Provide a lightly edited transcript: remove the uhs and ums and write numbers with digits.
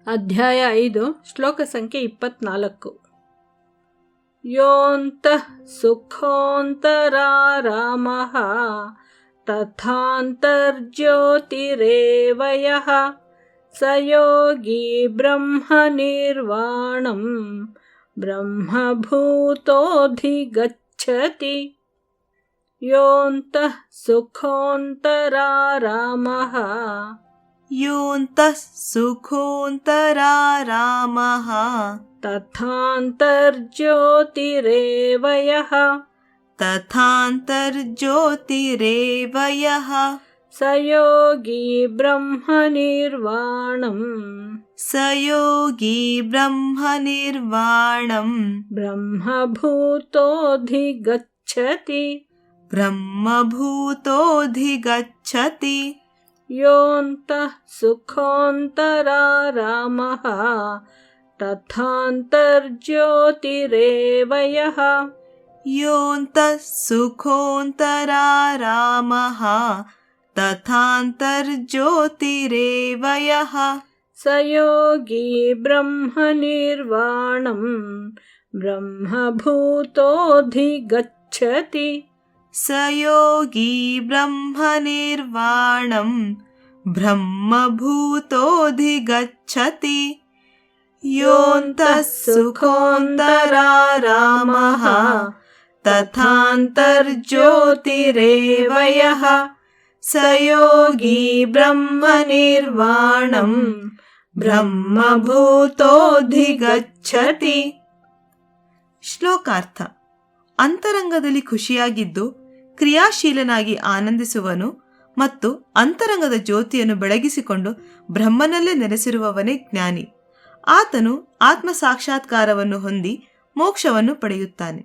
ಅಧ್ಯಾಯ 5 ಶ್ಲೋಕ ಸಂಖ್ಯೆ 24. ಯೋಂತಃ ಸುಖೋಂತರಾರಾಮಃ ತಥಾಂತರ್ಜ್ಯೋತಿರೇವ ಯಃ ಸ ಯೋಗಿ ಬ್ರಹ್ಮನಿರ್ವಾಣಂ ಬ್ರಹ್ಮಭೂತೋಧಿಗಚ್ಚತಿ. ಯೋಂತಃ ಸುಖೋಂತರಾರಾಮಃ ಯೋಂತಃ ಸುಖೋಂತರಾರಾಮಃ ತಥಾಂತರ್ಜ್ಯೋತಿರೇವ ಯಃ ತಥಾಂತರ್ಜ್ಯೋತಿರೇವ ಯಃ ಸ ಯೋಗಿ ಬ್ರಹ್ಮನಿರ್ವಾಣಂ ಸಯೋಗಿ ಬ್ರಹ್ಮನಿರ್ವಾಣಂ ಬ್ರಹ್ಮಭೂತೋಧಿಗಚ್ಚತಿ. ಬ್ರಹ್ಮಭೂತೋಧಿಗಚ್ಚತಿ. ಯೋಂತಃ ಸುಖೋಂತರಾರಾಮಃ ತಥಾಂತರ್ಜ್ಯೋತಿರೇವ ಯಃ ಯೋಂತಃ ಸುಖೋಂತರಾರಾಮಃ ತಥಾಂತರ್ಜ್ಯೋತಿರೇವ ಯಃ ಸ ಯೋಗಿ ಬ್ರಹ್ಮನಿರ್ವಾಣಂ ಬ್ರಹ್ಮಭೂತೋಧಿಗಚ್ಚತಿ. ಸಯೋಗಿ ಬ್ರಹ್ಮನಿರ್ವಾಣಂ ಬ್ರಹ್ಮಭೂತೋಧಿಗಚ್ಚತಿ. ಯೋಂತಃ ಸುಖೋಂತರಾರಾಮಃ ತಥಾಂತರ್ಜ್ಯೋತಿರೇವ ಯಃ ಸ ಯೋಗಿ ಬ್ರಹ್ಮನಿರ್ವಾಣಂ ಬ್ರಹ್ಮಭೂತೋಧಿಗಚ್ಚತಿ. ಶ್ಲೋಕಾರ್ಥ. ಅಂತರಂಗದಲ್ಲಿ ಖುಷಿಯಾಗಿದ್ದು ಕ್ರಿಯಾಶೀಲನಾಗಿ ಆನಂದಿಸುವನು ಮತ್ತು ಅಂತರಂಗದ ಜ್ಯೋತಿಯನ್ನು ಬೆಳಗಿಸಿಕೊಂಡು ಬ್ರಹ್ಮನಲ್ಲೇ ನೆಲೆಸಿರುವವನೇ ಜ್ಞಾನಿ. ಆತನು ಆತ್ಮ ಸಾಕ್ಷಾತ್ಕಾರವನ್ನು ಹೊಂದಿ ಮೋಕ್ಷವನ್ನು ಪಡೆಯುತ್ತಾನೆ.